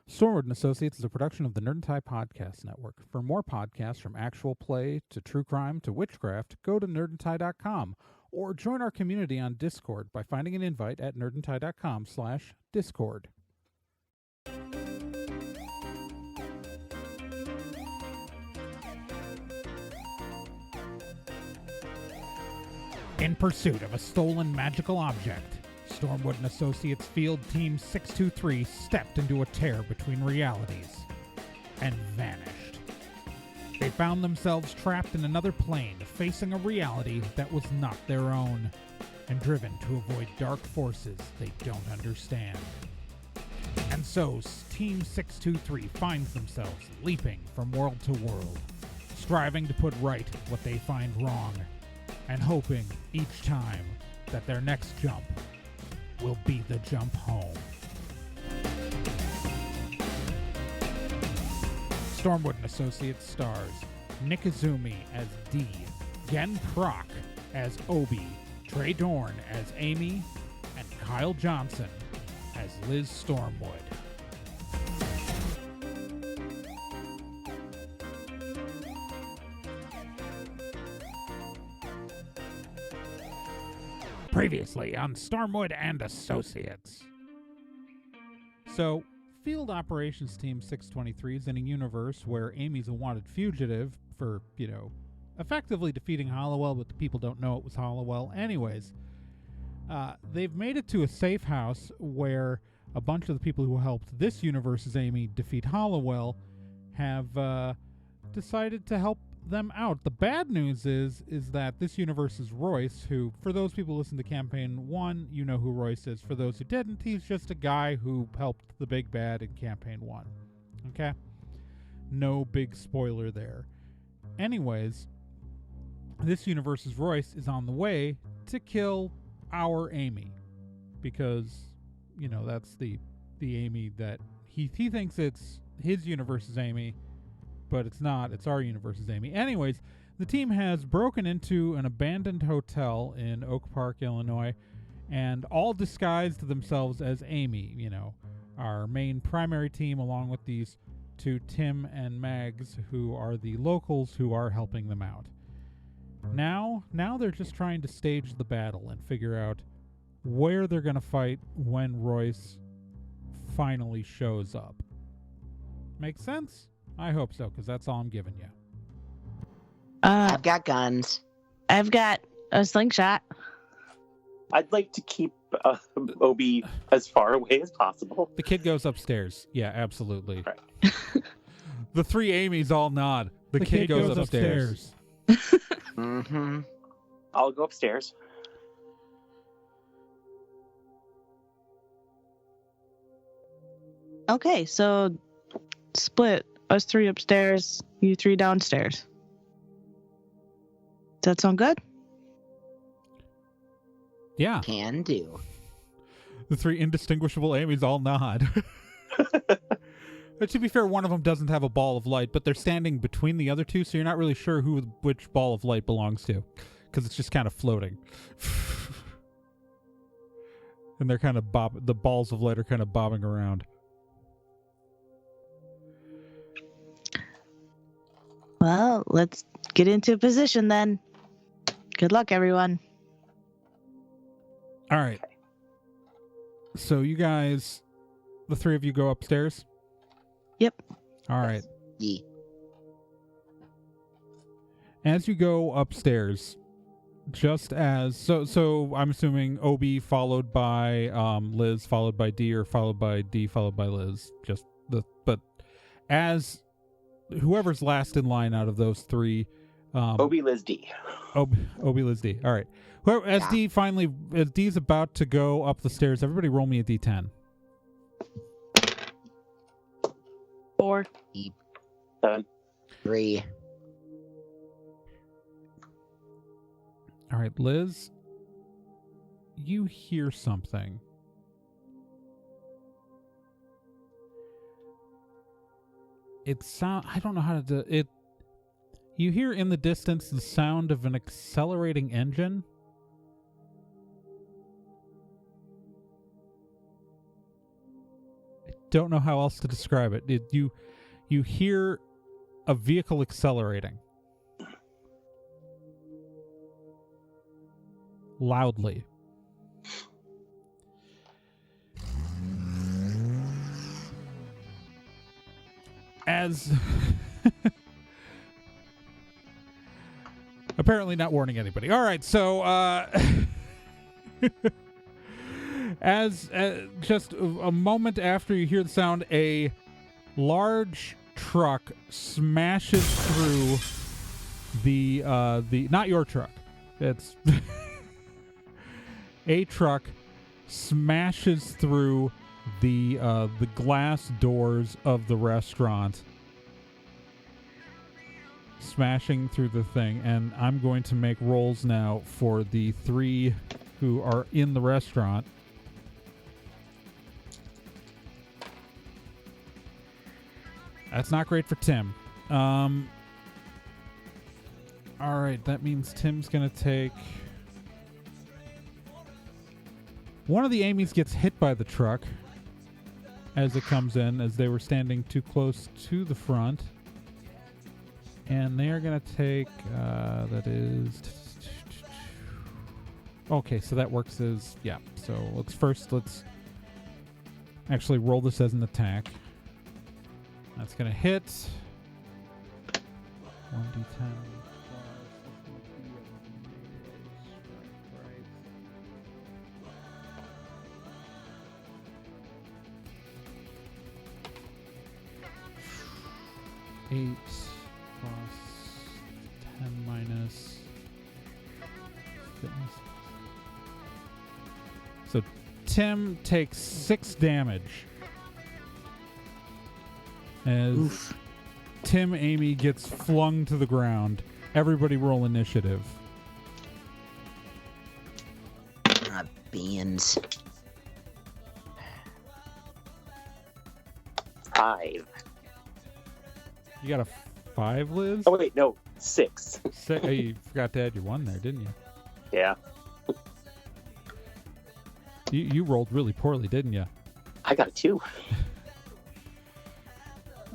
Stormwood and Associates is a production of the Nerd and Tie Podcast Network. For more podcasts from actual play to true crime to witchcraft, go to nerdandtie.com or join our community on Discord by finding an invite at nerdandtie.com/Discord. In pursuit of a stolen magical object, Stormwood and Associates Field Team 623 stepped into a tear between realities and vanished. They found themselves trapped in another plane, facing a reality that was not their own, and driven to avoid dark forces they don't understand. And so, Team 623 finds themselves leaping from world to world, striving to put right what they find wrong, and hoping each time that their next jump will be the jump home. Stormwood and Associates stars Nick Izumi as D, Gen Proc as Obi, Trey Dorn as Amy, and Kyle Johnson as Liz Stormwood. Previously on Stormwood and Associates. So, Field Operations Team 623 is in a universe where Amy's a wanted fugitive for, effectively defeating Hollowell, but the people don't know it was Hollowell. Anyways, they've made it to a safe house where a bunch of the people who helped this universe's Amy defeat Hollowell have decided to help them out. The bad news is that this universe's Royce, who, for those people who listen to Campaign 1, you know who Royce is. For those who didn't, he's just a guy who helped the big bad in Campaign 1. Okay? No big spoiler there. Anyways, this universe's Royce is on the way to kill our Amy. Because, that's the Amy that he thinks it's his universe's Amy, but it's not. It's our universe's Amy. Anyways, the team has broken into an abandoned hotel in Oak Park, Illinois, and all disguised themselves as Amy, our main primary team, along with these two Tim and Magz, who are the locals who are helping them out. Now they're just trying to stage the battle and figure out where they're going to fight when Royce finally shows up. Make sense? I hope so, because that's all I'm giving you. I've got guns. I've got a slingshot. I'd like to keep Obi as far away as possible. The kid goes upstairs. Yeah, absolutely. Right. The three Amy's all nod. The kid goes upstairs. Mm-hmm. I'll go upstairs. Okay, so split. Us three upstairs, you three downstairs. Does that sound good? Yeah. Can do. The three indistinguishable Amy's all nod. But to be fair, one of them doesn't have a ball of light, but they're standing between the other two, so you're not really sure which ball of light belongs to, because it's just kind of floating. And they're kind of the balls of light are kind of bobbing around. Well, let's get into position then. Good luck, everyone. All right. So you guys, the three of you go upstairs? Yep. All right. Yeah. As you go upstairs, just as... So I'm assuming Obi followed by Liz, followed by D, or followed by D, followed by Liz. But as... whoever's last in line out of those three, Obi, Liz, D. Obi, Liz, D. All right. As D's about to go up the stairs, everybody roll me a D10. 4. 7. 3. All right, Liz, you hear something. I don't know how to do it. You hear in the distance the sound of an accelerating engine. don't know how else to describe it. You hear a vehicle accelerating loudly. As apparently not warning anybody. All right, so as just a moment after you hear the sound, a large truck smashes through the not your truck. It's a truck smashes through the glass doors of the restaurant, smashing through the thing. And I'm going to make rolls now for the 3 who are in the restaurant. That's not great for Tim. All right, that means Tim's gonna take. One of the Amy's gets hit by the truck as it comes in, as they were standing too close to the front. And they are going to take, that is... Okay, so that works as, yeah. So let's actually roll this as an attack. That's going to hit. 1d10. 8 plus 10 minus fitness. So Tim takes 6 damage as Tim Amy gets flung to the ground. Everybody roll initiative. Beans. 5. You got a 5, Liz? Oh wait, no, 6. Oh, you forgot to add your 1 there, didn't you? Yeah. You rolled really poorly, didn't you? I got a 2.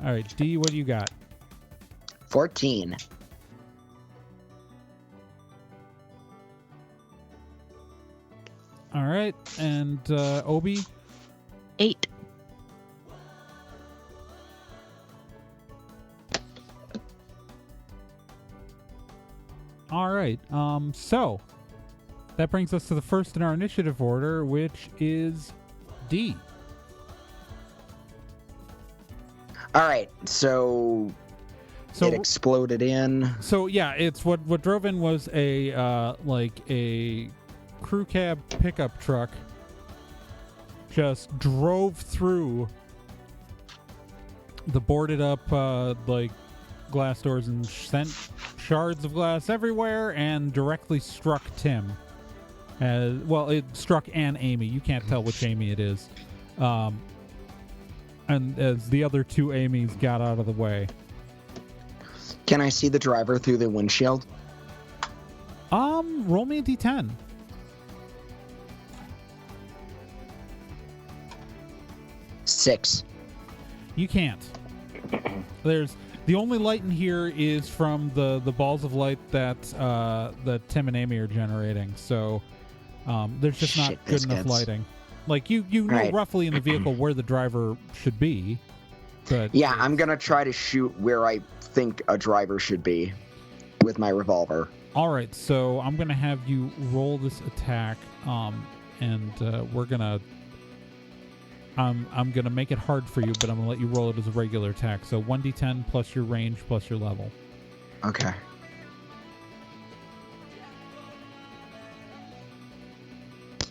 All right, D, what do you got? 14. All right, and Obi? 8. All right, so that brings us to the first in our initiative order, which is D. All right, so it exploded in. So yeah, it's what drove in was a crew cab pickup truck. Just drove through the boarded up glass doors and sent shards of glass everywhere, and directly struck Tim. It struck an Amy. You can't tell which Amy it is. And as the other 2 Amy's got out of the way. Can I see the driver through the windshield? Roll me a d10. Six. You can't. There's the only light in here is from the balls of light that Tim and Amy are generating. So there's just not good enough lighting. Like you know right. roughly in the vehicle where the driver should be. But yeah, I'm gonna try to shoot where I think a driver should be with my revolver. All right, so I'm gonna have you roll this attack, and we're gonna. I'm gonna make it hard for you, but I'm gonna let you roll it as a regular attack. So 1d10 plus your range plus your level. Okay.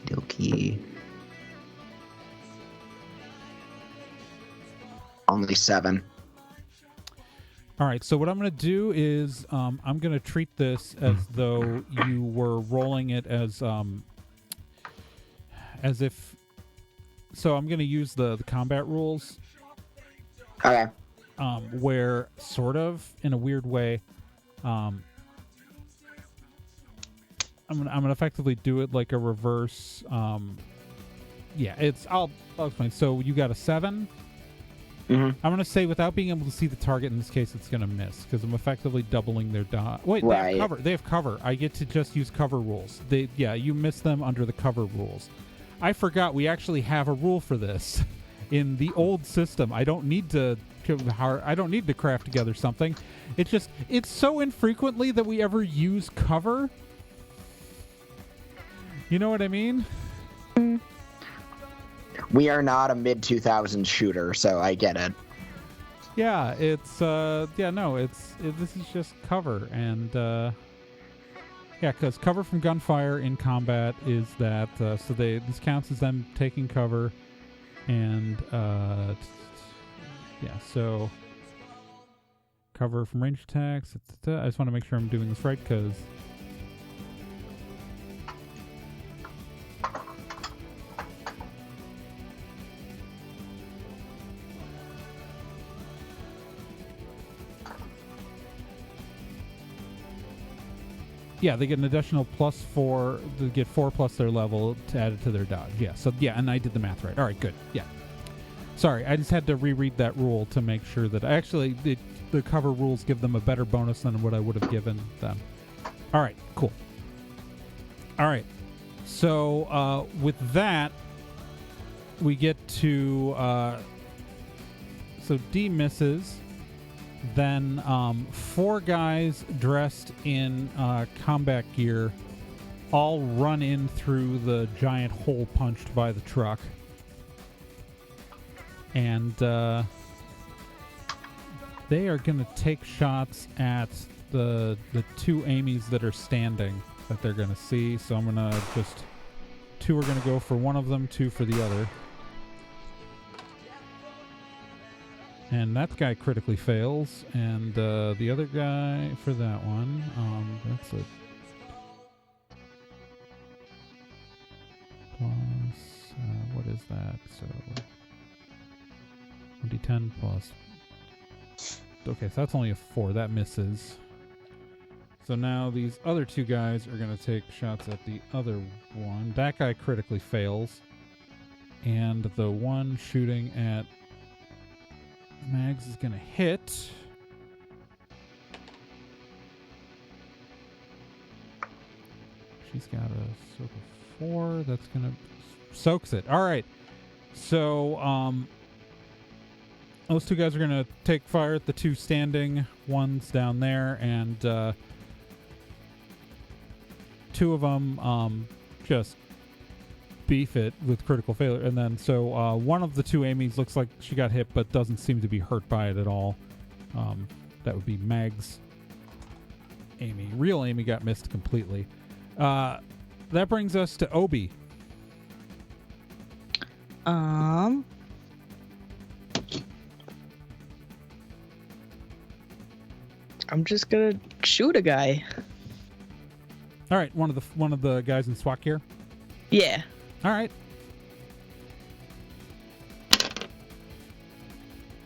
Dokey. Only 7. All right, so what I'm going to do is I'm going to treat this as though you were rolling it as if. So I'm going to use the combat rules. Okay. Where sort of in a weird way, I'm gonna effectively do it like a reverse. Yeah, I'll explain. So you got a 7. Mhm. I'm going to say without being able to see the target, in this case, it's going to miss because I'm effectively doubling their dodge. Wait, they have cover. They have cover. I get to just use cover rules. You miss them under the cover rules. I forgot we actually have a rule for this in the old system. I don't need to craft together something. It's so infrequently that we ever use cover. You know what I mean? We are not a mid-2000s shooter, so I get it. Yeah, this is just cover, and because cover from gunfire in combat is that, this counts as them taking cover, and so cover from range attacks. I just want to make sure I'm doing this right, because yeah, they get an additional +4. They get 4 plus their level to add it to their dodge. Yeah, and I did the math right. All right, good. Yeah. Sorry, I just had to reread that rule to make sure that the cover rules give them a better bonus than what I would have given them. All right, cool. All right. So with that, we get to so D misses. Then 4 guys dressed in combat gear all run in through the giant hole punched by the truck. And they are going to take shots at the 2 Amy's that are standing that they're going to see. So I'm going to 2 are going to go for one of them, 2 for the other. And that guy critically fails, and the other guy for that one, that's a plus, what is that? So 1d10 plus, okay, so that's only a 4, that misses. So now these other 2 guys are going to take shots at the other one. That guy critically fails, and the one shooting at Magz is going to hit. She's got a soak of 4. That's going to soaks it. All right. So those 2 guys are going to take fire at the 2 standing ones down there, and 2 of them just beef it with critical failure, and then so one of the 2 Amy's looks like she got hit but doesn't seem to be hurt by it at all. That would be Mag's Amy. Real Amy got missed completely. That brings us to Obi. I'm just gonna shoot a guy. All right, one of the guys in SWAT gear. Yeah. All right.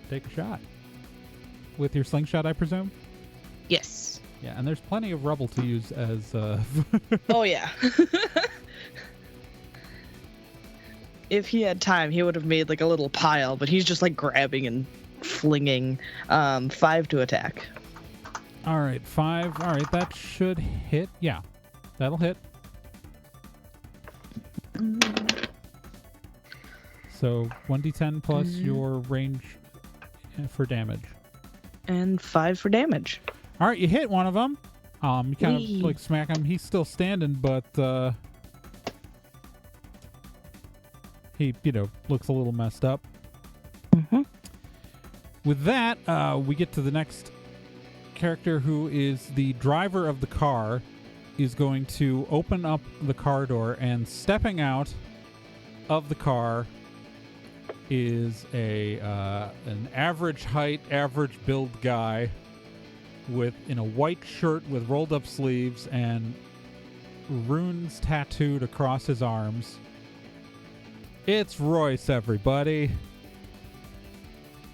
Take a shot. With your slingshot, I presume? Yes. Yeah, and there's plenty of rubble to use as... Oh, yeah. If he had time, he would have made like a little pile, but he's just like grabbing and flinging. 5 to attack. All right, 5. All right, that should hit. Yeah, that'll hit. So 1d10 plus your range for damage. And 5 for damage. All right, you hit one of them. You kind of like smack him. He's still standing, but he, looks a little messed up. Mm-hmm. With that, we get to the next character, who is the driver of the car, is going to open up the car door, and stepping out of the car is an average height, average build guy in a white shirt with rolled up sleeves and runes tattooed across his arms. It's Royce, everybody.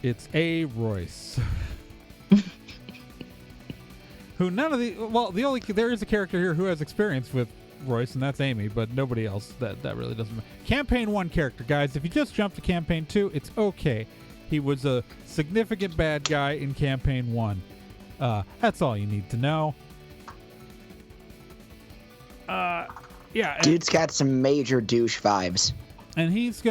It's A-Royce. Who there is a character here who has experience with Royce, and that's Amy, but nobody else. That really doesn't matter. Campaign 1 character, guys. If you just jump to campaign 2, it's okay. He was a significant bad guy in campaign 1. That's all you need to know. Yeah. Dude's got some major douche vibes. And he takes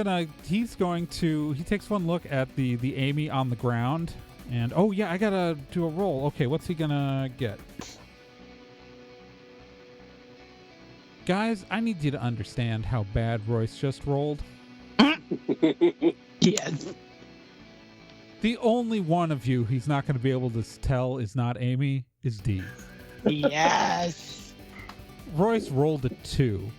one look at the Amy on the ground, and oh yeah, I gotta do a roll. Okay, what's he gonna get? Guys, I need you to understand how bad Royce just rolled. Yes. The only one of you he's not going to be able to tell is not Amy, is D. Yes. Royce rolled a 2.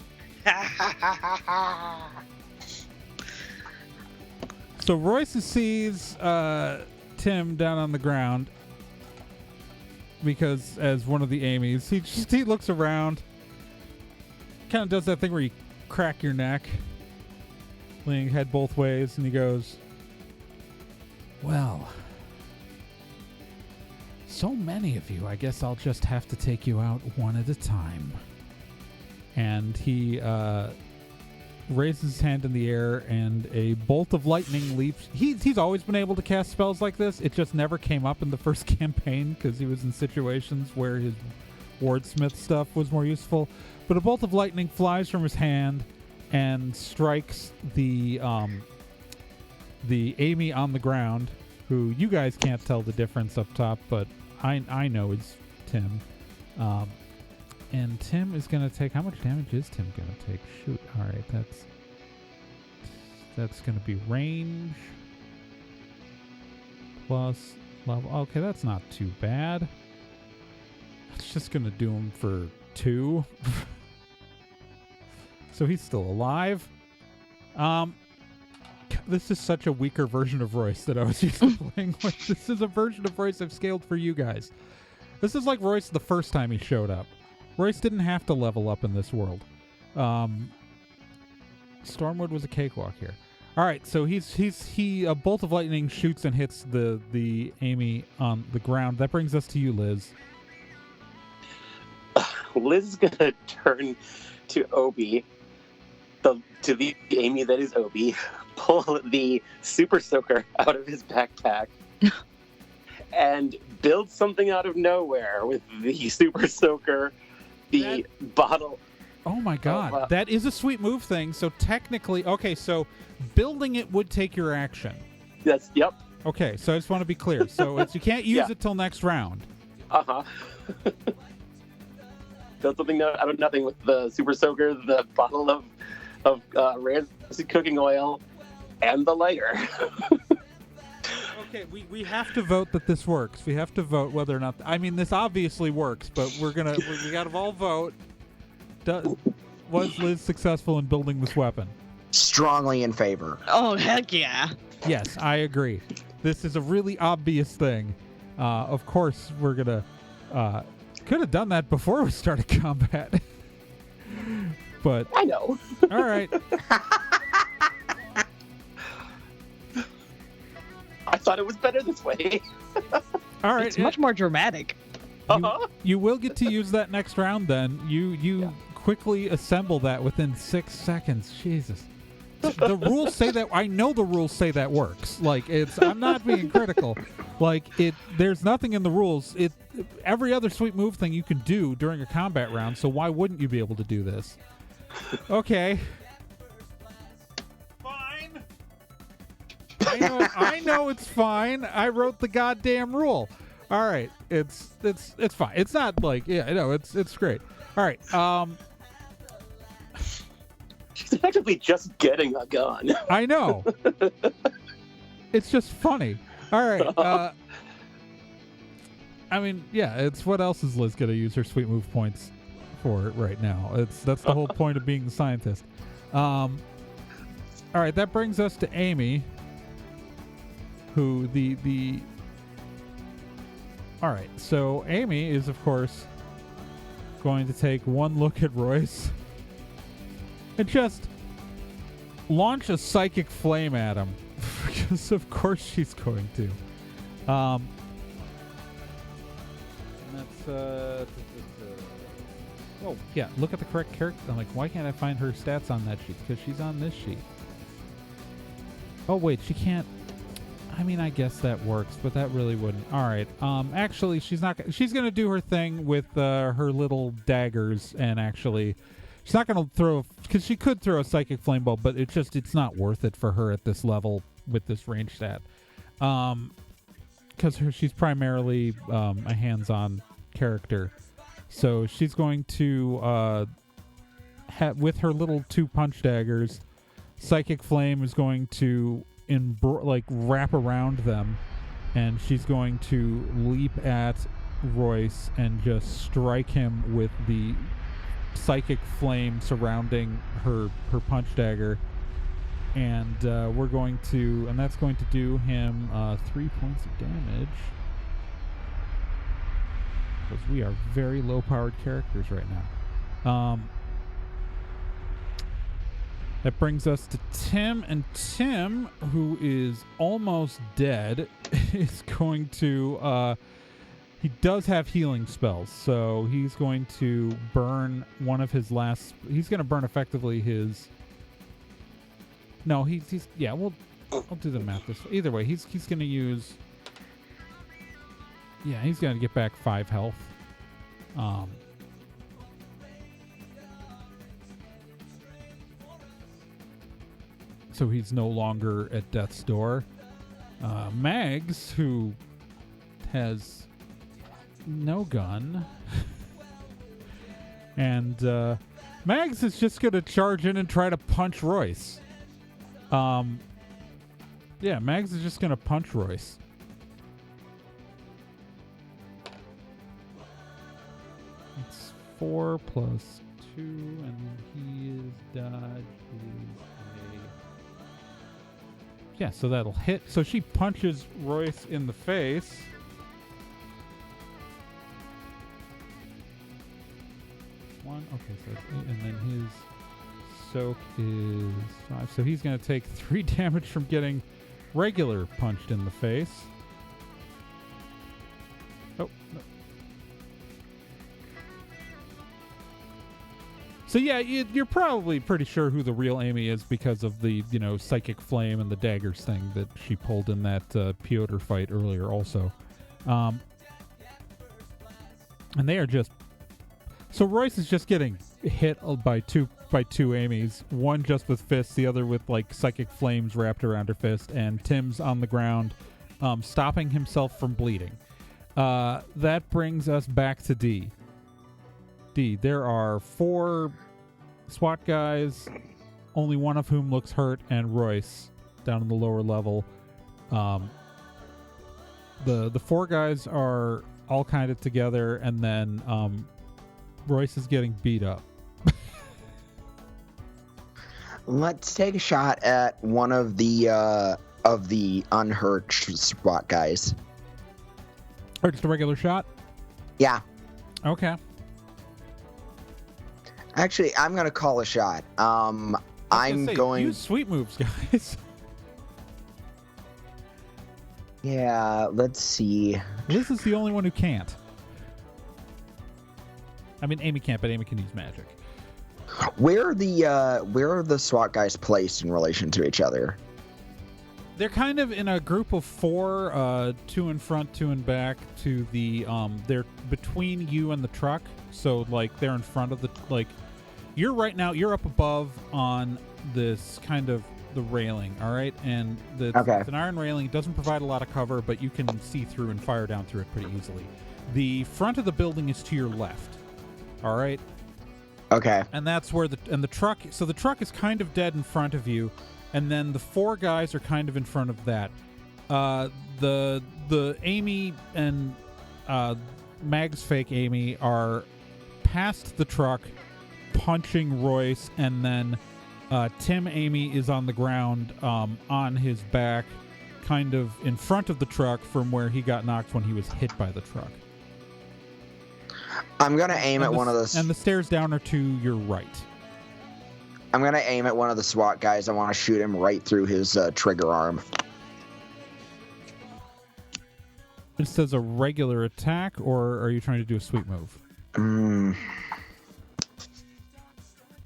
So Royce sees Tim down on the ground because as one of the Amy's, he looks around, kind of does that thing where you crack your neck, laying head both ways, and he goes, well, so many of you, I guess I'll just have to take you out one at a time. And he raises his hand in the air, and a bolt of lightning leaps. He's always been able to cast spells like this. It just never came up in the first campaign because he was in situations where his wordsmith stuff was more useful. But a bolt of lightning flies from his hand and strikes the Amy on the ground, who you guys can't tell the difference up top, but I know it's Tim. And Tim is going to take... How much damage is Tim going to take? Shoot. All right, that's going to be range plus level. Okay, that's not too bad. It's just going to do him for 2. So he's still alive. This is such a weaker version of Royce that I was used to playing with. This is a version of Royce I've scaled for you guys. This is like Royce the first time he showed up. Royce didn't have to level up in this world. Stormwood was a cakewalk here. All right, so a bolt of lightning shoots and hits the Amy on the ground. That brings us to you, Liz. Liz is gonna turn to Obi, to the Amy that is Obi, pull the super soaker out of his backpack, and build something out of nowhere with the super soaker. Bottle. Oh my god, that is a sweet move thing. So technically, okay, so building it would take your action. Yep. Okay, so I just want to be clear. So you can't use it till next round. Uh-huh. Build something out of nothing with the super soaker, the bottle of rancid cooking oil, and the lighter. Okay, we have to vote that this works. We have to vote whether or not... I mean, this obviously works, but we got to all vote. Was Liz successful in building this weapon? Strongly in favor. Oh, heck yeah. Yes, I agree. This is a really obvious thing. Of course, we're going to... could have done that before we started combat. But... I know. All right. I thought it was better this way. All right. It's much more dramatic. You will get to use that next round then. You quickly assemble that within 6 seconds. Jesus. The rules say that. I know the rules say that works. Like, I'm not being critical. Like, there's nothing in the rules. Every other sweet move thing you can do during a combat round, so why wouldn't you be able to do this? Okay. I know it's fine. I wrote the goddamn rule. All right, it's fine. It's not like it's great. All right. She's effectively just getting a gun. I know. It's just funny. All right. I mean, yeah. It's what else is Liz gonna use her sweet move points for right now? That's the whole point of being the scientist. All right, that brings us to Amy. Who all right, so Amy is of course going to take one look at Royce and just launch a psychic flame at him because of course she's going to. That's oh yeah, look at the correct character. I'm like, why can't I find her stats on that sheet? Because she's on this sheet. Oh wait, she can't. I mean, I guess that works, but that really wouldn't. All right. Actually, she's not. She's gonna do her thing with her little daggers, and actually, she's not gonna throw, because she could throw a psychic flame bolt, but it's not worth it for her at this level with this range stat. Because she's primarily a hands-on character, so she's going to with her little 2 punch daggers, psychic flame is going to wrap around them, and she's going to leap at Royce and just strike him with the psychic flame surrounding her punch dagger, and that's going to do him 3 points of damage, because we are very low powered characters right now. That brings us to Tim, and Tim, who is almost dead, is going to, he does have healing spells, so he's going to burn one of his last, he's going to burn effectively his, no, I'll do the math this, either way, he's going to use, he's going to get back 5 health. So he's no longer at death's door. Magz, who has no gun, and Magz is just going to charge in and try to punch Royce. Magz is just going to punch Royce. It's 4 plus 2, and he is dodge is so that'll hit. So she punches Royce in the face. And then his soak is 5. So he's going to take 3 damage from getting regular punched in the face. Oh, no. So you're probably pretty sure who the real Amy is because of the, psychic flame and the daggers thing that she pulled in that Piotr fight earlier also. And they are just... So Royce is just getting hit by two Amys, one just with fists, the other with psychic flames wrapped around her fist, and Tim's on the ground, stopping himself from bleeding. That brings us back to D. There are 4 SWAT guys, only one of whom looks hurt, and Royce down in the lower level. The 4 guys are all kind of together, and then Royce is getting beat up. Let's take a shot at one of the unhurt SWAT guys. Or just a regular shot? Yeah. Okay. Actually, I'm going to call a shot. I'm going... Use sweet moves, guys. Yeah, let's see. This is the only one who can't. I mean, Amy can't, but Amy can use magic. Where are the SWAT guys placed in relation to each other? They're kind of in a group of 4, 2 in front, 2 in back. To the they're between you and the truck, so they're in front of the You're right now. You're up above on this kind of the railing, all right, and it's an iron railing. It doesn't provide a lot of cover, but you can see through and fire down through it pretty easily. The front of the building is to your left, all right. Okay. And that's where the truck. So the truck is kind of dead in front of you. And then the 4 guys are kind of in front of that. The Amy and Magz fake Amy are past the truck, punching Royce, and then Tim Amy is on the ground on his back, kind of in front of the truck from where he got knocked when he was hit by the truck. I'm gonna aim at one of those. And the stairs down are to your right. I'm going to aim at one of the SWAT guys. I want to shoot him right through his trigger arm. It says a regular attack, or are you trying to do a sweep move? I'm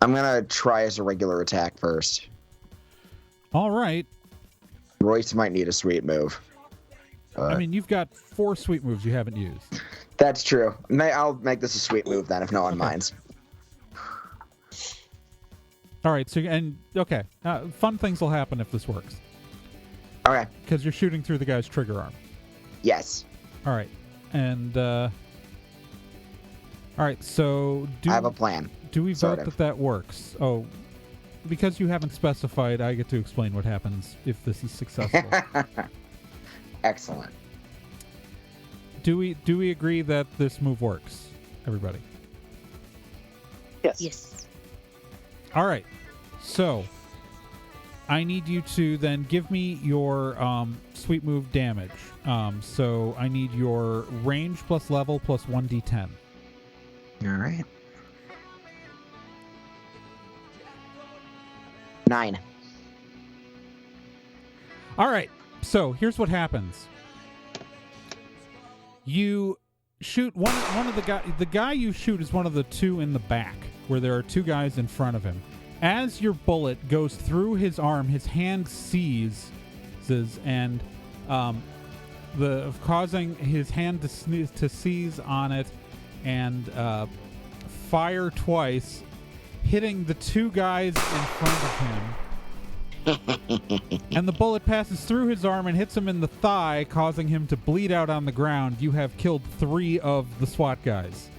going to try as a regular attack first. All right. Royce might need a sweet move. I mean, you've got 4 sweet moves you haven't used. That's true. I'll make this a sweet move then, if no one minds. All right, so fun things will happen if this works. Okay. Because you're shooting through the guy's trigger arm. Yes. All right, and all right. So I have a plan. Do we vote that works? Oh, because you haven't specified, I get to explain what happens if this is successful. Excellent. Do we agree that this move works, everybody? Yes. Yes. All right. So I need you to then give me your sweet move damage. So I need your range plus level plus 1d10. All right. 9. All right. So here's what happens. You shoot one of the guy you shoot is one of the 2 in the back, where there are 2 guys in front of him. As your bullet goes through his arm, his hand seizes and causing his hand to seize on it and fire twice, hitting the 2 guys in front of him. And the bullet passes through his arm and hits him in the thigh, causing him to bleed out on the ground. You have killed 3 of the SWAT guys.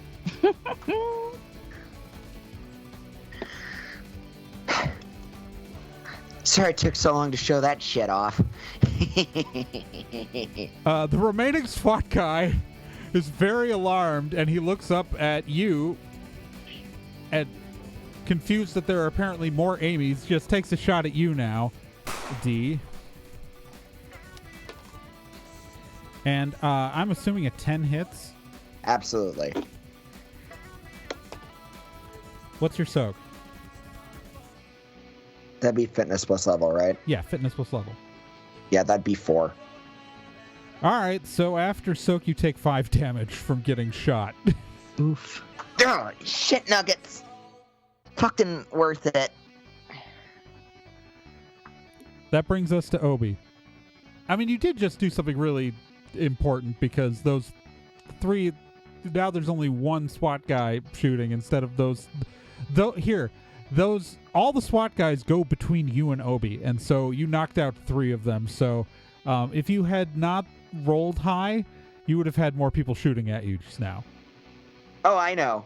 Sorry it took so long to show that shit off. The remaining SWAT guy is very alarmed, and he looks up at you and, confused that there are apparently more Amy's, just takes a shot at you now, D. And I'm assuming a 10 hits. Absolutely. What's your soak? That'd be fitness plus level, right? Yeah, fitness plus level. Yeah, that'd be 4. All right, so after soak, you take 5 damage from getting shot. Oof. Ugh, shit nuggets. Fucking worth it. That brings us to Obi. I mean, you did just do something really important, because those 3... Now there's only 1 SWAT guy shooting instead of those... All the SWAT guys go between you and Obi, and so you knocked out 3 of them. So if you had not rolled high, you would have had more people shooting at you just now. Oh, I know.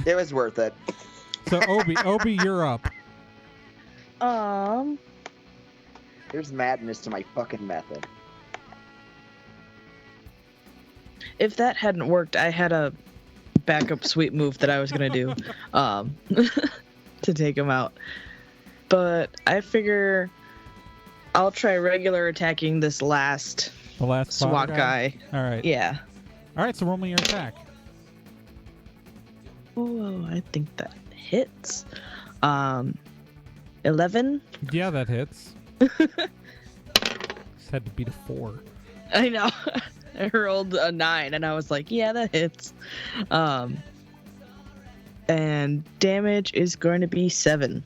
It was worth it. So Obi, you're up. There's madness to my fucking method. If that hadn't worked, I had a backup sweet move that I was gonna do to take him out. But I figure I'll try regular attacking this last SWAT guy. All right. Yeah. All right, so roll me your attack. Oh, I think that hits. 11. Yeah, that hits. Just had to beat a 4. I know. I rolled a 9, and I was like, yeah, that hits. And damage is going to be 7.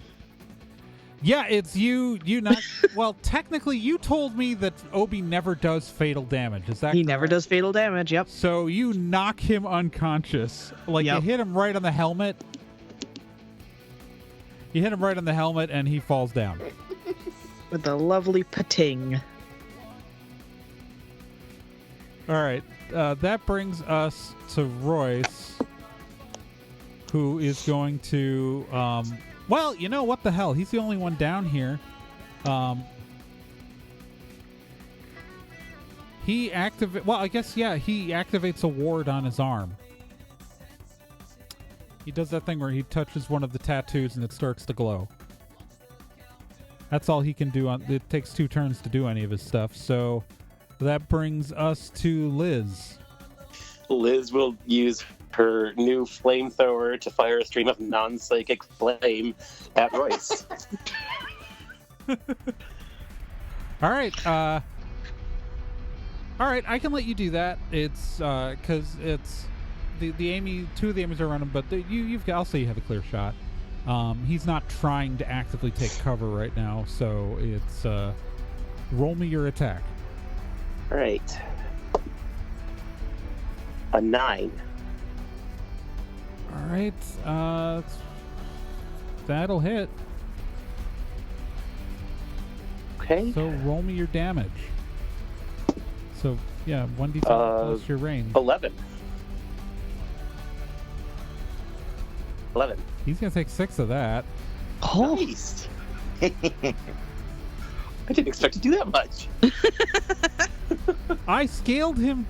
Yeah, it's you not... Well, technically, you told me that Obi never does fatal damage. Is that He correct? never does fatal damage, yep. So you knock him unconscious. Like, Yep. You hit him right on the helmet. You hit him right on the helmet, and he falls down. With a lovely pating. All right, that brings us to Royce, who is going to... well, you know what the hell? He's the only one down here. He activates... Well, I guess, yeah, he activates a ward on his arm. He does that thing where he touches one of the tattoos and it starts to glow. That's all he can do. It takes 2 turns to do any of his stuff, so that brings us to Liz. Liz will use her new flamethrower to fire a stream of non-psychic flame at Royce. All right. All right, I can let you do that. It's because it's the Amy. 2 of the Amy's are running, but you've got. I'll say you have a clear shot. He's not trying to actively take cover right now, so it's Roll me your attack. All right. A 9. All right. That'll hit. Okay. So roll me your damage. So yeah, 1d10 plus your range. 11. 11. He's gonna take 6 of that. Oh, Nice. I didn't expect to do that much. I scaled him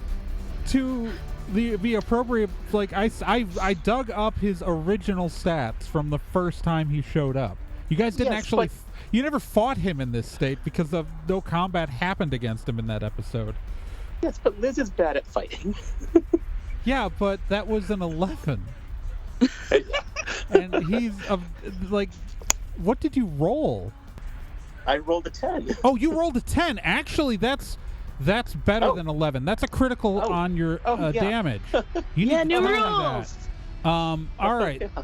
to the appropriate. Like I dug up his original stats from the first time he showed up. You guys didn't Yes, actually. but- You never fought him in this state because of no combat happened against him in that episode. Yes, but Liz is bad at fighting. Yeah, but that was an 11, and he's like, what did you roll? I rolled a 10. Oh, you rolled a 10. Actually, that's better Oh. than 11. That's a critical Oh. on your Oh, yeah. damage. You yeah, need to new tell him rules. that. All right. Yeah.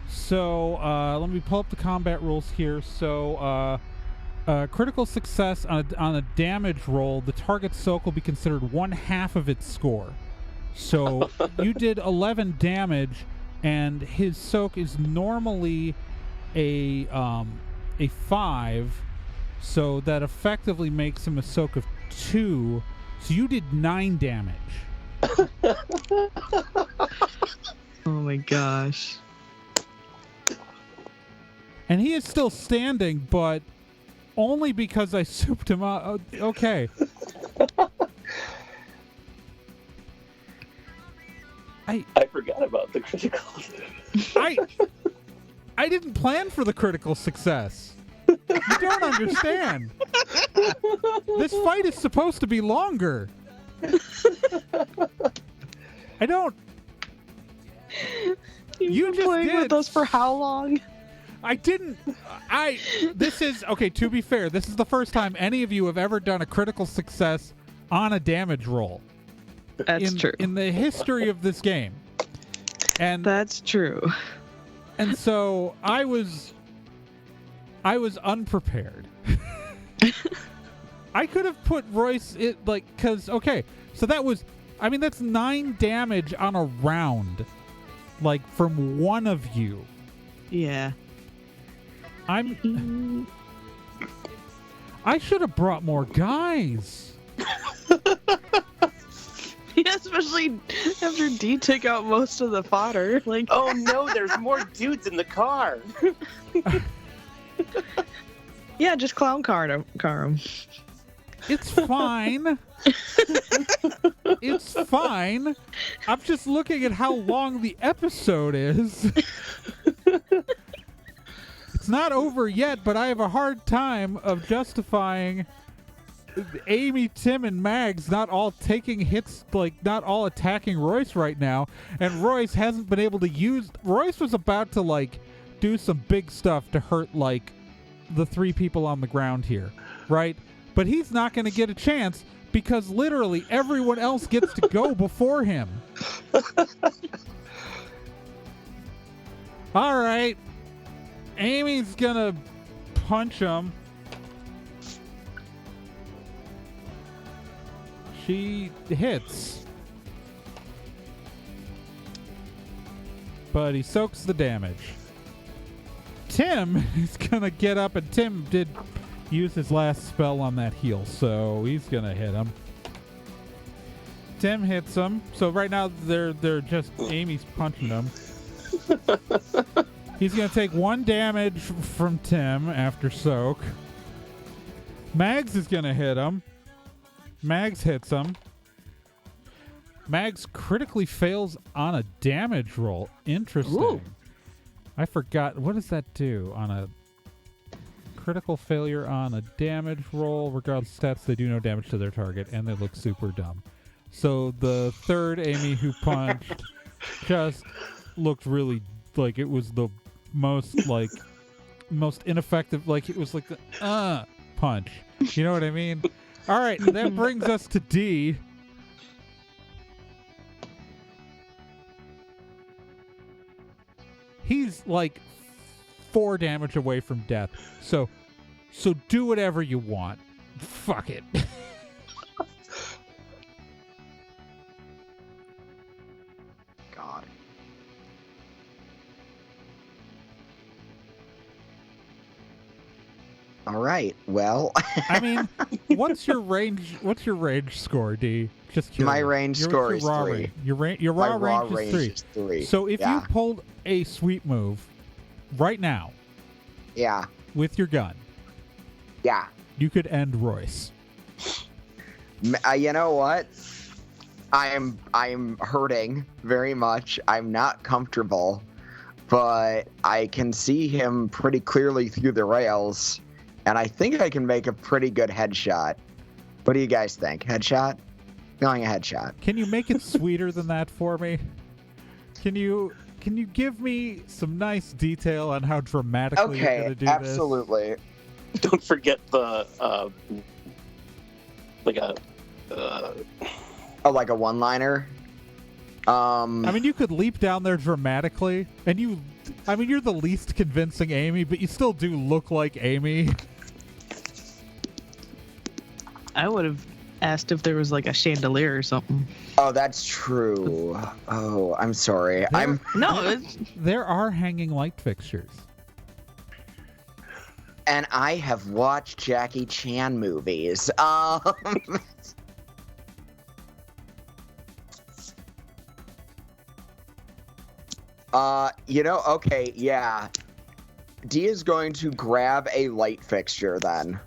So let me pull up the combat rules here. So critical success on a damage roll, the target soak will be considered 1/2 of its score. So you did 11 damage, and his soak is normally a 5, so that effectively makes him a soak of 2. So you did 9 damage. Oh my gosh. And he is still standing, but only because I souped him up. Okay. I forgot about the critical. I didn't plan for the critical success. You don't understand. This fight is supposed to be longer. I don't. You been just playing did. with us for how long? I didn't. This is okay. To be fair, this is the first time any of you have ever done a critical success on a damage roll. That's true. In the history of this game, and That's true. and so I was unprepared. I could have put Royce because okay, so that's 9 damage on a round, like from one of you. Yeah. I should have brought more guys. Yeah, especially after D took out most of the fodder. Like, Oh no, there's more dudes in the car. yeah, just clown car him. It's fine. It's fine. I'm just looking at how long the episode is. It's not over yet, but I have a hard time of justifying Amy, Tim, and Magz not all taking hits, not all attacking Royce right now, and Royce hasn't been able to use. Royce was about to do some big stuff to hurt the 3 people on the ground here, right? But he's not going to get a chance because literally everyone else gets to go before him. All right. Amy's going to punch him. She hits. But he soaks the damage. Tim is going to get up, and Tim did use his last spell on that heal, so he's going to hit him. Tim hits him. So right now they're just Amy's punching him. He's going to take 1 damage from Tim after soak. Magz is going to hit him. Magz hits him. Magz critically fails on a damage roll. Interesting. Ooh. I forgot. What does that do on a critical failure on a damage roll? Regardless of stats, they do no damage to their target, and they look super dumb. So the third Amy who punched just looked really like it was the most ineffective. Like it was like the punch. You know what I mean? All right, that brings us to D. He's 4 damage away from death. So do whatever you want. Fuck it. God. All right. Well, I mean, what's your range score, D? Just curious. my range score is raw 3. range? Your My raw raw range range is 3. is 3. So if Yeah. you pulled a sweep move right now Yeah. with your gun, Yeah. you could end Royce. You know what? I'm hurting very much. I'm not comfortable, but I can see him pretty clearly through the rails, and I think I can make a pretty good headshot. What do you guys think? Headshot? Going a headshot. Can you make it sweeter than that for me? Can you give me some nice detail on how dramatically you're Okay, going to do absolutely. Don't forget the like a Oh, like a one-liner? this? I mean, you could leap down there dramatically, and you're the least convincing Amy, but you still do look like Amy. I would have asked if there was like a chandelier or something. Oh, that's true. Oh, I'm sorry. There are hanging light fixtures. And I have watched Jackie Chan movies. Okay, yeah. D is going to grab a light fixture then.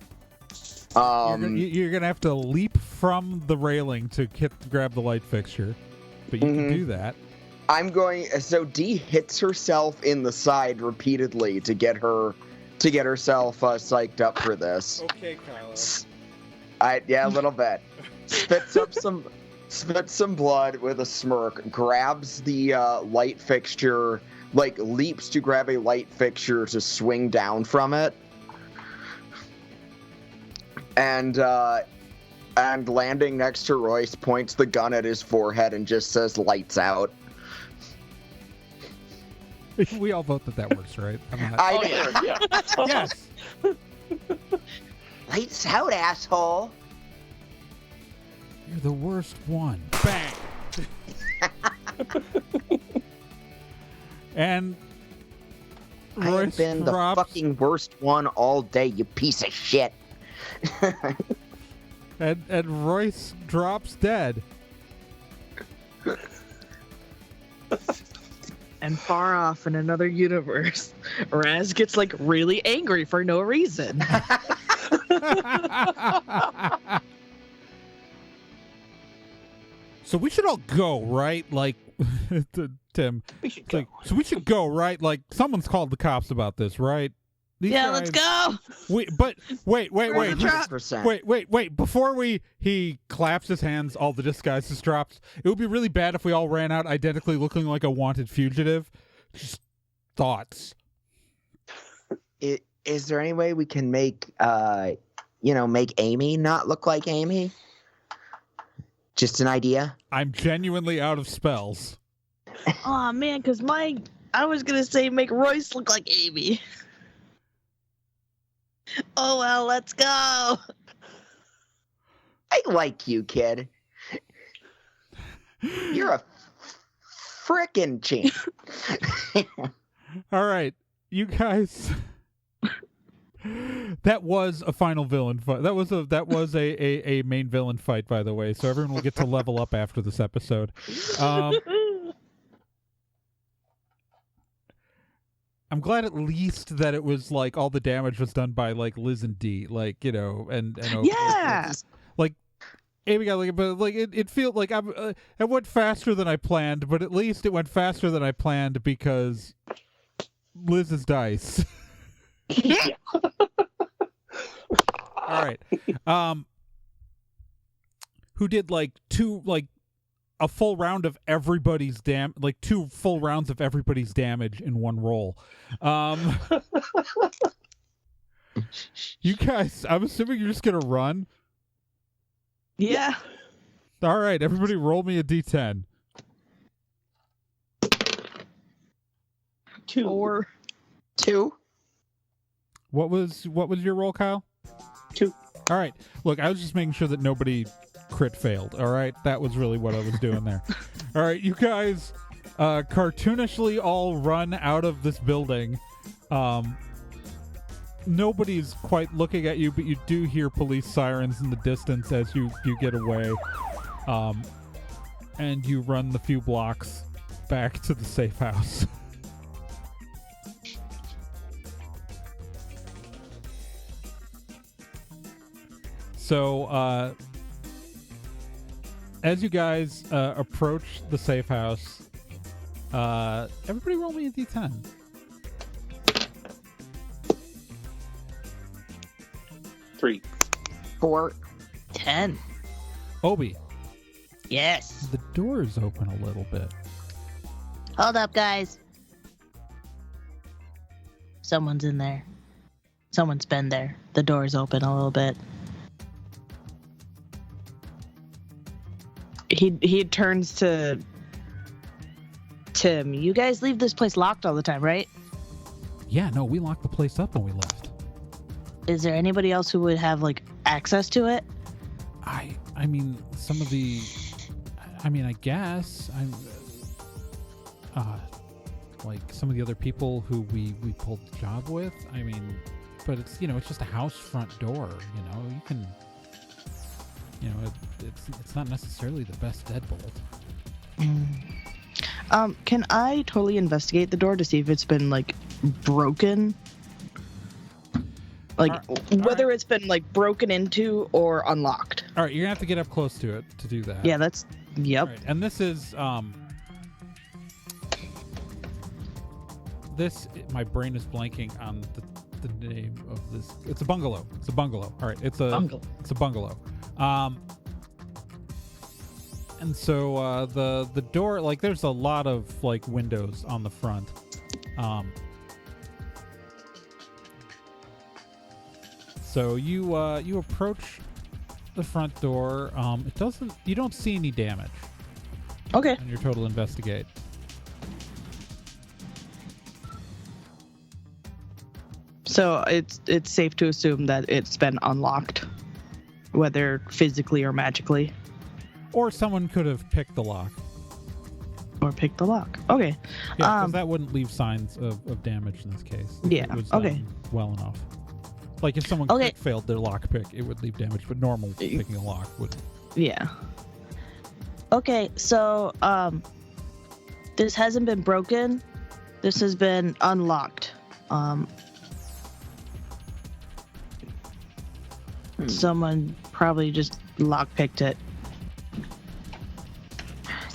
You're gonna have to leap from the railing to grab the light fixture, but you can do that. So D hits herself in the side repeatedly to get herself psyched up for this. Okay, Kylo. Yeah, a little bit. Spits some blood with a smirk, grabs the light fixture, like leaps to grab a light fixture to swing down from it. And landing next to Royce, points the gun at his forehead and just says, "Lights out." We all vote that works, right? yeah. Yes. Lights out, asshole. You're the worst one. Bang. And I have Royce been the drops, fucking worst one all day, you piece of shit. and Royce drops dead. And far off in another universe, Raz gets like really angry for no reason. So we should all go, right? Like, Tim. We should go. So we should go, right? Like, someone's called the cops about this, right? These Yeah, guys- let's go. But wait. Where's the truck? 100%. Wait. Before he claps his hands, all the disguises drops. It would be really bad if we all ran out identically looking like a wanted fugitive. Just thoughts. Is there any way we can make Amy not look like Amy? Just an idea. I'm genuinely out of spells. Oh man, because I was gonna say make Royce look like Amy. Oh well, let's go. I like you, kid. You're a frickin' champ. All right, you guys. That was a final villain fight. That was a main villain fight, by the way. So everyone will get to level up after this episode. I'm glad at least that it was like all the damage was done by like Liz and D, like and Yeah. like Amy got like, but like it felt like it went faster than I planned, but at least it went faster than I planned because Liz's dice. Yeah. All right. Who did like a full round of everybody's two full rounds of everybody's damage in one roll. You guys, I'm assuming you're just gonna run. Yeah. All right, everybody, roll me a d10. 2. 4. 2. What was your roll, Kyle? 2. All right. Look, I was just making sure that nobody crit failed. All right. That was really what I was doing there. All right. You guys cartoonishly all run out of this building. Nobody's quite looking at you, but you do hear police sirens in the distance as you get away. And you run the few blocks back to the safe house. So, as you guys approach the safe house, everybody roll me a d10. 3. 4. 10. Obi, Yes. the door is open a little bit. Hold up, guys. Someone's in there. Someone's been there. The door's open a little bit. He turns to Tim. You guys leave this place locked all the time, right? Yeah, no, we locked the place up when we left. Is there anybody else who would have, like, access to it? I mean, some of the... I mean, I guess... like, some of the other people who we pulled the job with. I mean, but it's, it's just a house front door, You can... it's not necessarily the best deadbolt. Can I totally investigate the door to see if it's been, like, broken? Like, whether it's been, like, broken into or unlocked. All right, you're gonna have to get up close to it to do that. Yeah, that's... Yep. All right, and this is my brain is blanking on the name of this. It's a bungalow. All right, it's a bungalow. And so the door, like, there's a lot of, like, windows on the front. So you approach the front door. You don't see any damage. Okay. On your total investigate. So it's safe to assume that it's been unlocked, whether physically or magically. Or someone could have picked the lock. Or picked the lock. Okay. Yeah, because that wouldn't leave signs of damage in this case. Yeah, It was okay. done well enough. Like, if someone quick failed their lock pick, it would leave damage, but normal picking a lock wouldn't. Yeah. Okay, so, this hasn't been broken. This has been unlocked. Someone probably just lockpicked it.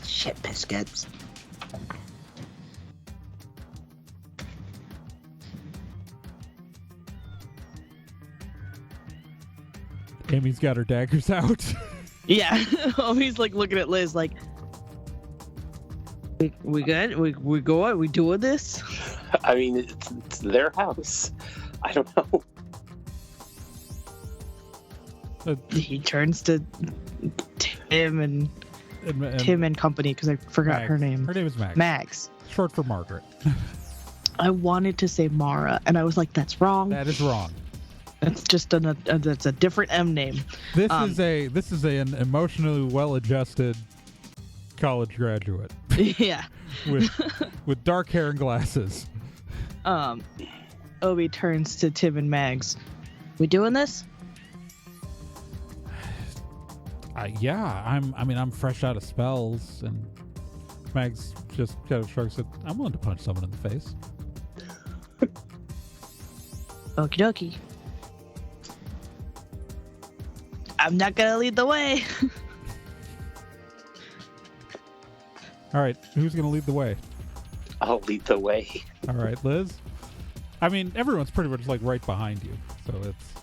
Shit biscuits. Amy's got her daggers out. Yeah. He's like looking at Liz like, we good? We going? We doing this? I mean, it's their house. I don't know. He turns to Tim and Tim and company, because I forgot Magz. her name. Her name is Magz. Magz. Short for Margaret. I wanted to say Mara, and I was like, that's wrong. That is wrong. That's just that's a different M name. This is an emotionally well-adjusted college graduate Yeah. with dark hair and glasses. Obi turns to Tim and Magz. We doing this? Yeah, I'm fresh out of spells, and Magz just kind of shrugs and said, I'm willing to punch someone in the face. Okie dokie. I'm not gonna lead the way. All right, who's gonna lead the way? I'll lead the way. All right, Liz. I mean, everyone's pretty much like right behind you, so it's.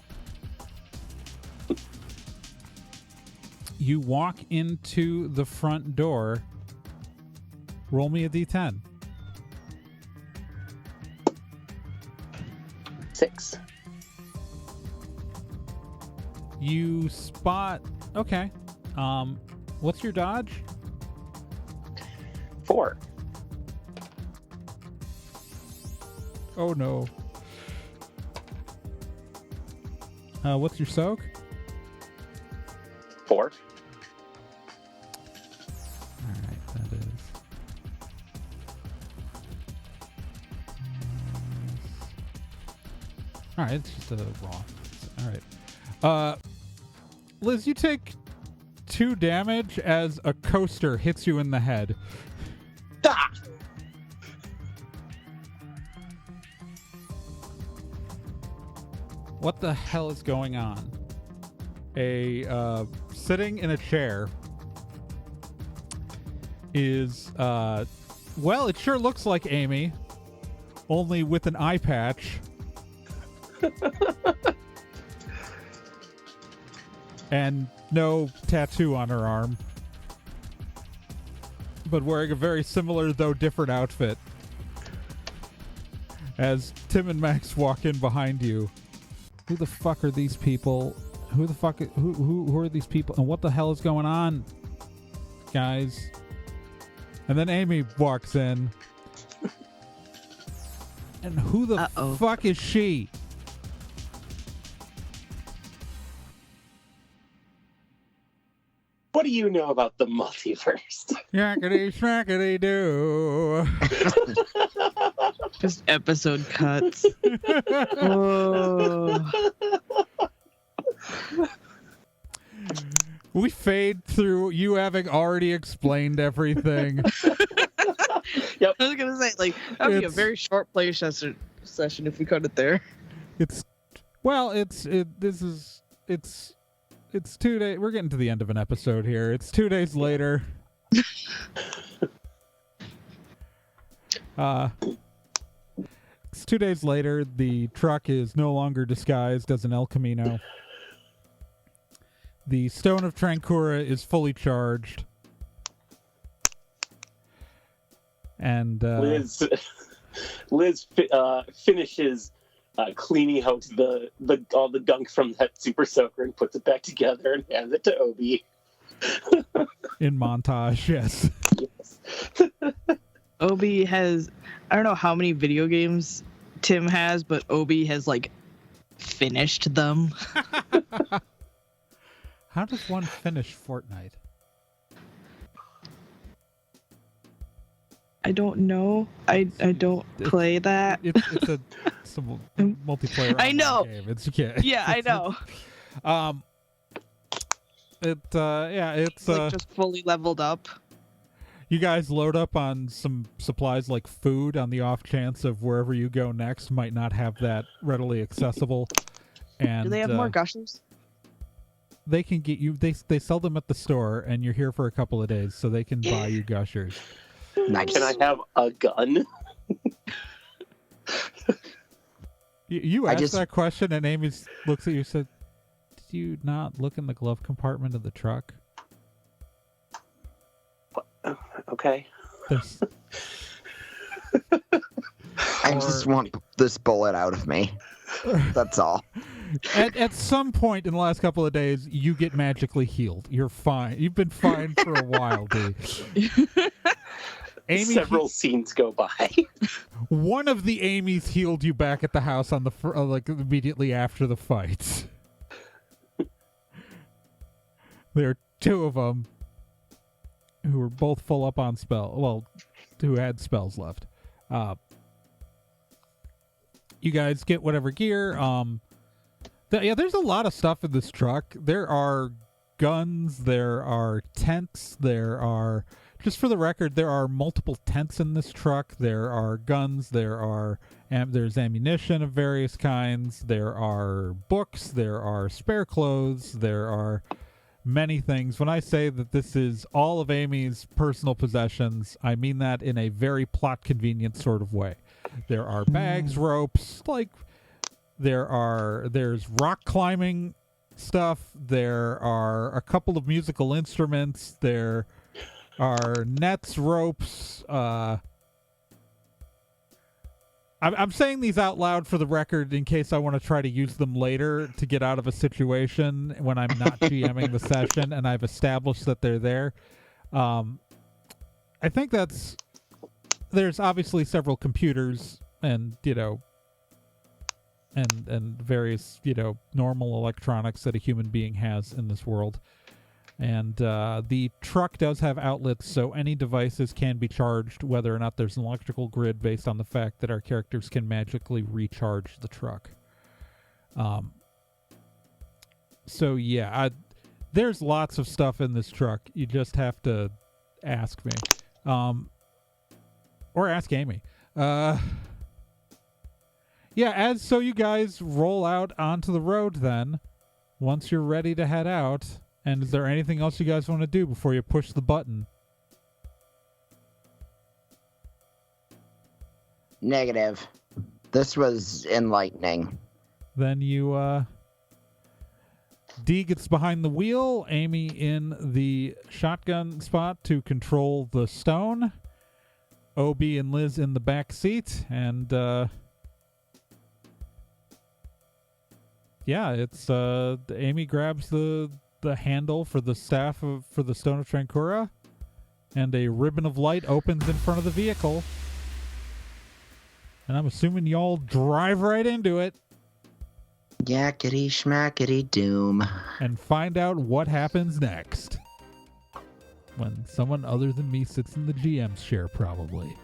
You walk into the front door. Roll me a d10. 6. You spot. Okay. What's your dodge? 4. Oh no. What's your soak? 4. All right, that is. All right, it's just a raw. All right. Liz, you take 2 damage as a coaster hits you in the head. Ah! What the hell is going on? Sitting in a chair is, well, it sure looks like Amy, only with an eye patch. And no tattoo on her arm. But wearing a very similar, though different outfit. As Tim and Magz walk in behind you. Who the fuck are these people? Who are these people? And what the hell is going on, guys? And then Amy walks in. And who the fuck is she? What do you know about the multiverse? Yakety schmackety doo. Just episode cuts. Oh. We fade through you having already explained everything. Yep. I was gonna say, like, that'd be a very short play session if we cut it there. It's 2 days. We're getting to the end of an episode here. It's 2 days later. It's 2 days later. The truck is no longer disguised as an El Camino. The Stone of Trancura is fully charged. And Liz finishes cleaning out all the gunk from that super soaker and puts it back together and hands it to Obi. in montage, yes. Yes. Obi has, I don't know how many video games Tim has, but Obi has, like, finished them. How does one finish Fortnite? I don't know. I don't play that. It's a multiplayer. I know. Game. Yeah, I know. It's like just fully leveled up. You guys load up on some supplies like food on the off chance of wherever you go next might not have that readily accessible. And do they have more gushers? They can get you. They sell them at the store, and you're here for a couple of days, so they can buy you gushers. Nice. Can I have a gun? You asked that question, and Amy looks at you and said, "Did you not look in the glove compartment of the truck?" Okay. I just want this bullet out of me. That's all. At some point in the last couple of days, you get magically healed. You're fine. You've been fine for a while, dude. Amy, several scenes go by. One of the Amy's healed you back at the house on the like immediately after the fight. There are 2 of them who were both full up on spell. Well, who had spells left. You guys get whatever gear. There's a lot of stuff in this truck. There are guns. There are tents. There are, just for the record, there are multiple tents in this truck. There are guns. There's ammunition of various kinds. There are books. There are spare clothes. There are many things. When I say that this is all of Amy's personal possessions, I mean that in a very plot convenient sort of way. There are bags, ropes, there's rock climbing stuff. There are a couple of musical instruments. There are nets, ropes. I'm saying these out loud for the record in case I want to try to use them later to get out of a situation when I'm not GMing the session and I've established that they're there. I think there's obviously several computers and, and various, normal electronics that a human being has in this world. And the truck does have outlets, so any devices can be charged, whether or not there's an electrical grid, based on the fact that our characters can magically recharge the truck. So yeah, there's lots of stuff in this truck. You just have to ask me. Or ask Amy. Yeah, so you guys roll out onto the road then, once you're ready to head out. And is there anything else you guys want to do before you push the button? Negative. This was enlightening. Then you, D gets behind the wheel, Amy in the shotgun spot to control the stone, Obi and Liz in the back seat, and, yeah, it's, Amy grabs the handle for the staff for the Stone of Trancura, and a ribbon of light opens in front of the vehicle. And I'm assuming y'all drive right into it. Yakety schmackety doom. And find out what happens next. When someone other than me sits in the GM's chair, probably.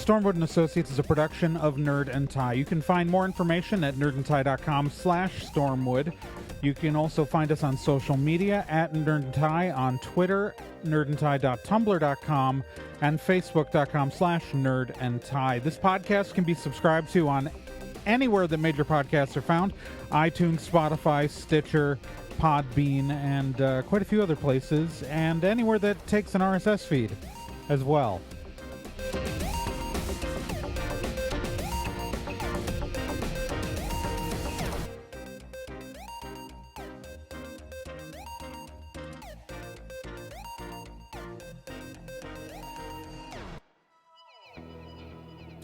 Stormwood & Associates is a production of Nerd and Tie. You can find more information at nerdandtie.com/Stormwood. You can also find us on social media at Nerd and Tie on Twitter, nerdandtie.tumblr.com, and facebook.com/nerdandtie. This podcast can be subscribed to on anywhere that major podcasts are found: iTunes, Spotify, Stitcher, Podbean, and quite a few other places, and anywhere that takes an RSS feed as well.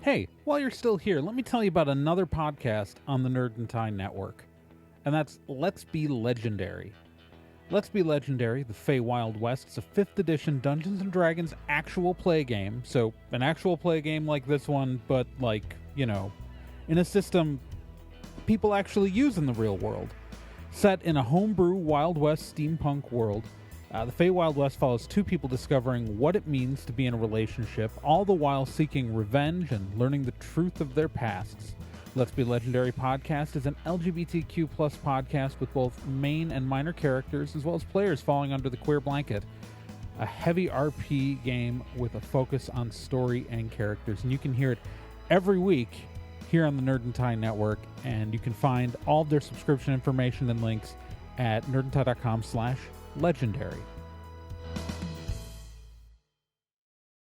Hey, while you're still here, let me tell you about another podcast on the Nerd and Tie Network, and that's Let's Be Legendary. Let's Be Legendary, the Feywild West, is a 5th edition Dungeons & Dragons actual play game, so an actual play game like this one, but like, you know, in a system people actually use in the real world. Set in a homebrew Wild West steampunk world, the Feywild West follows two people discovering what it means to be in a relationship, all the while seeking revenge and learning the truth of their pasts. Let's Be Legendary podcast is an LGBTQ+ podcast with both main and minor characters, as well as players falling under the queer blanket. A heavy RP game with a focus on story and characters. And you can hear it every week here on the Nerd and Tie Network, and you can find all of their subscription information and links at nerdandtie.com/legendary.